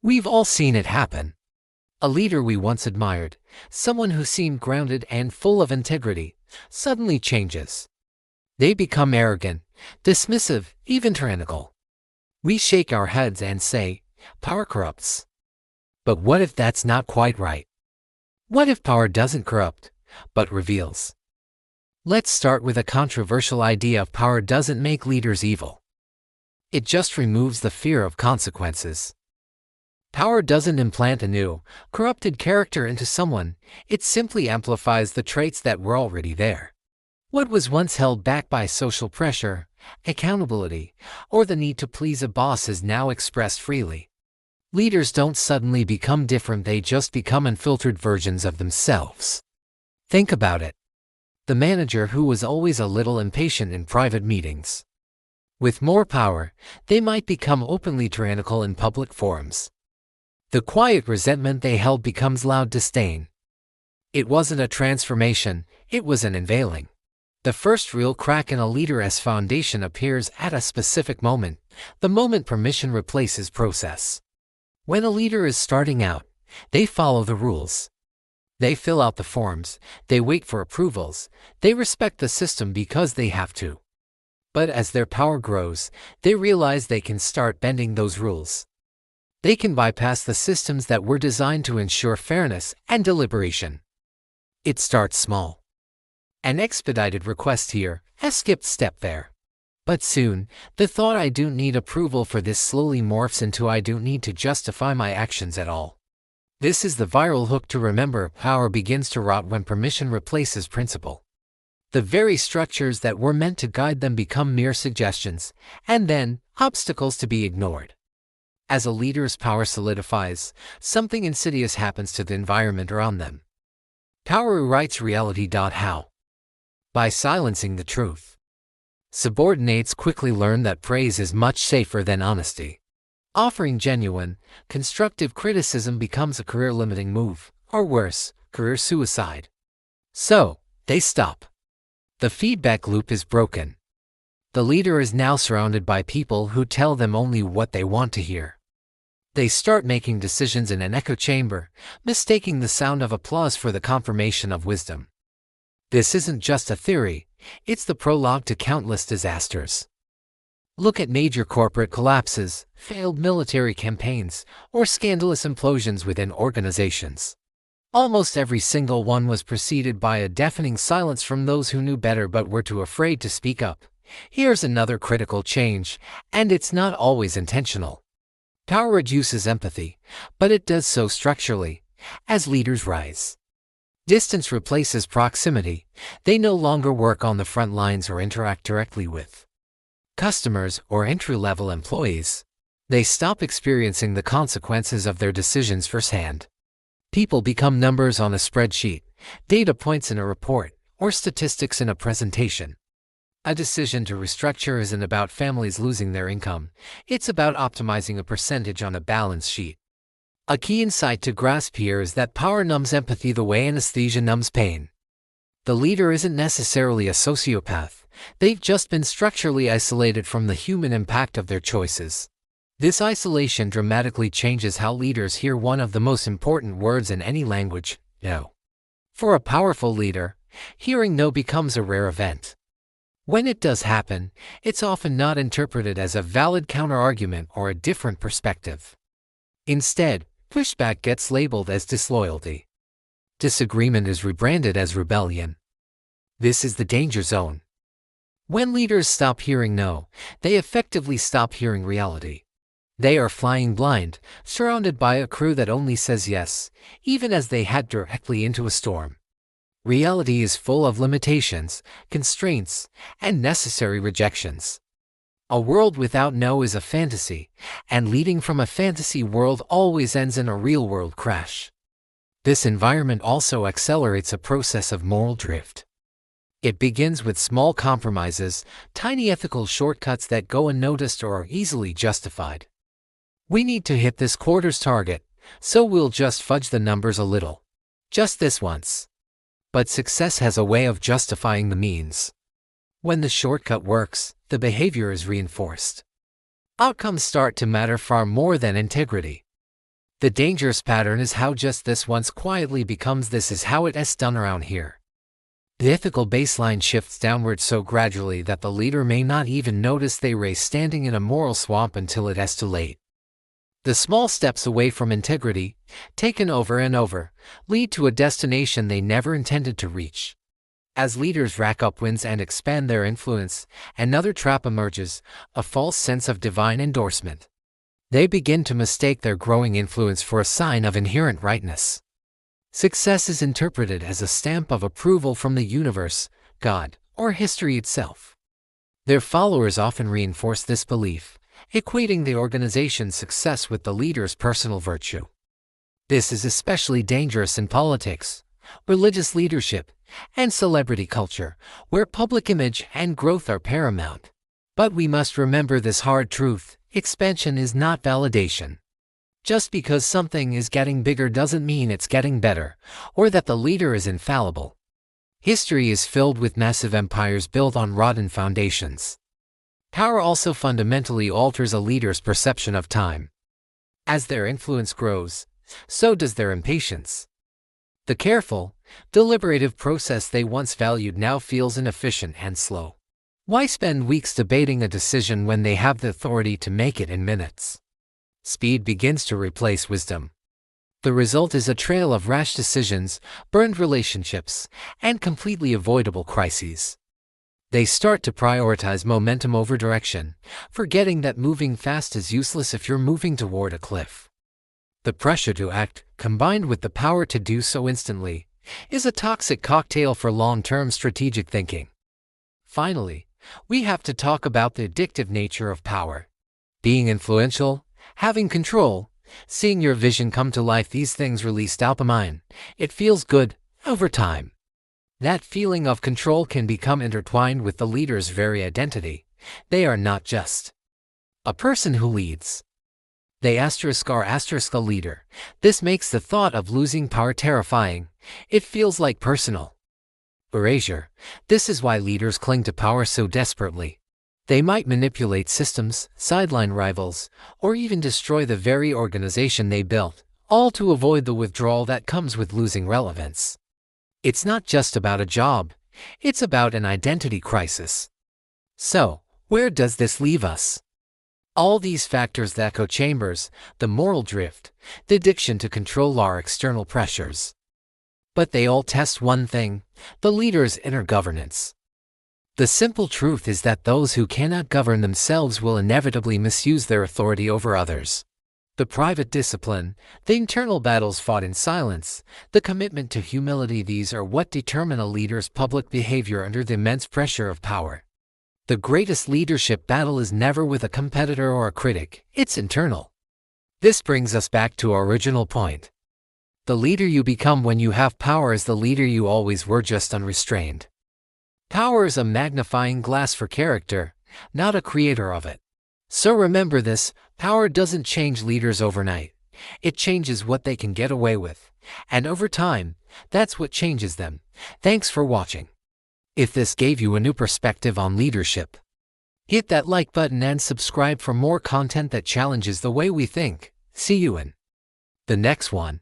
We've all seen it happen. A leader we once admired, someone who seemed grounded and full of integrity, suddenly changes. They become arrogant, dismissive, even tyrannical. We shake our heads and say, power corrupts. But what if that's not quite right? What if power doesn't corrupt, but reveals? Let's start with a controversial idea of power doesn't make leaders evil. It just removes the fear of consequences. Power doesn't implant a new, corrupted character into someone, it simply amplifies the traits that were already there. What was once held back by social pressure, accountability, or the need to please a boss is now expressed freely. Leaders don't suddenly become different, they just become unfiltered versions of themselves. Think about it. The manager who was always a little impatient in private meetings. With more power, they might become openly tyrannical in public forums. The quiet resentment they held becomes loud disdain. It wasn't a transformation, it was an unveiling. The first real crack in a leader's foundation appears at a specific moment, the moment permission replaces process. When a leader is starting out, they follow the rules. They fill out the forms, they wait for approvals, they respect the system because they have to. But as their power grows, they realize they can start bending those rules. They can bypass the systems that were designed to ensure fairness and deliberation. It starts small. An expedited request here, a skipped step there. But soon, the thought "I don't need approval for this" slowly morphs into "I don't need to justify my actions at all." This is the viral hook to remember: power begins to rot when permission replaces principle. The very structures that were meant to guide them become mere suggestions, and then, obstacles to be ignored. As a leader's power solidifies, something insidious happens to the environment around them. Power rewrites reality. How? By silencing the truth. Subordinates quickly learn that praise is much safer than honesty. Offering genuine, constructive criticism becomes a career-limiting move, or worse, career suicide. So, they stop. The feedback loop is broken. The leader is now surrounded by people who tell them only what they want to hear. They start making decisions in an echo chamber, mistaking the sound of applause for the confirmation of wisdom. This isn't just a theory, it's the prologue to countless disasters. Look at major corporate collapses, failed military campaigns, or scandalous implosions within organizations. Almost every single one was preceded by a deafening silence from those who knew better but were too afraid to speak up. Here's another critical change, and it's not always intentional. Power reduces empathy, but it does so structurally. As leaders rise, distance replaces proximity. They no longer work on the front lines or interact directly with customers or entry-level employees. They stop experiencing the consequences of their decisions firsthand. People become numbers on a spreadsheet, data points in a report, or statistics in a presentation. A decision to restructure isn't about families losing their income, it's about optimizing a percentage on a balance sheet. A key insight to grasp here is that power numbs empathy the way anesthesia numbs pain. The leader isn't necessarily a sociopath, they've just been structurally isolated from the human impact of their choices. This isolation dramatically changes how leaders hear one of the most important words in any language: no. For a powerful leader, hearing no becomes a rare event. When it does happen, it's often not interpreted as a valid counterargument or a different perspective. Instead, pushback gets labeled as disloyalty. Disagreement is rebranded as rebellion. This is the danger zone. When leaders stop hearing no, they effectively stop hearing reality. They are flying blind, surrounded by a crew that only says yes, even as they head directly into a storm. Reality is full of limitations, constraints, and necessary rejections. A world without no is a fantasy, and leading from a fantasy world always ends in a real-world crash. This environment also accelerates a process of moral drift. It begins with small compromises, tiny ethical shortcuts that go unnoticed or are easily justified. We need to hit this quarter's target, so we'll just fudge the numbers a little. Just this once. But success has a way of justifying the means. When the shortcut works, the behavior is reinforced. Outcomes start to matter far more than integrity. The dangerous pattern is how just this once quietly becomes this is how it is done around here. The ethical baseline shifts downward so gradually that the leader may not even notice they race standing in a moral swamp until it is too late. The small steps away from integrity, taken over and over, lead to a destination they never intended to reach. As leaders rack up wins and expand their influence, another trap emerges, a false sense of divine endorsement. They begin to mistake their growing influence for a sign of inherent rightness. Success is interpreted as a stamp of approval from the universe, God, or history itself. Their followers often reinforce this belief, equating the organization's success with the leader's personal virtue. This is especially dangerous in politics, religious leadership, and celebrity culture, where public image and growth are paramount. But we must remember this hard truth: expansion is not validation. Just because something is getting bigger doesn't mean it's getting better, or that the leader is infallible. History is filled with massive empires built on rotten foundations. Power also fundamentally alters a leader's perception of time. As their influence grows, so does their impatience. The careful, deliberative process they once valued now feels inefficient and slow. Why spend weeks debating a decision when they have the authority to make it in minutes? Speed begins to replace wisdom. The result is a trail of rash decisions, burned relationships, and completely avoidable crises. They start to prioritize momentum over direction, forgetting that moving fast is useless if you're moving toward a cliff. The pressure to act, combined with the power to do so instantly, is a toxic cocktail for long-term strategic thinking. Finally, we have to talk about the addictive nature of power. Being influential, having control, seeing your vision come to life, these things release dopamine. It feels good, over time. That feeling of control can become intertwined with the leader's very identity. They are not just a person who leads. They are a leader. This makes the thought of losing power terrifying. It feels like personal erasure. This is why leaders cling to power so desperately. They might manipulate systems, sideline rivals, or even destroy the very organization they built, all to avoid the withdrawal that comes with losing relevance. It's not just about a job, it's about an identity crisis. So, where does this leave us? All these factors, the echo chambers, the moral drift, the addiction to control, are external pressures. But they all test one thing: the leader's inner governance. The simple truth is that those who cannot govern themselves will inevitably misuse their authority over others. The private discipline, the internal battles fought in silence, the commitment to humility, these are what determine a leader's public behavior under the immense pressure of power. The greatest leadership battle is never with a competitor or a critic, it's internal. This brings us back to our original point. The leader you become when you have power is the leader you always were, just unrestrained. Power is a magnifying glass for character, not a creator of it. So remember this: power doesn't change leaders overnight. It changes what they can get away with. And over time, that's what changes them. Thanks for watching. If this gave you a new perspective on leadership, hit that like button and subscribe for more content that challenges the way we think. See you in the next one.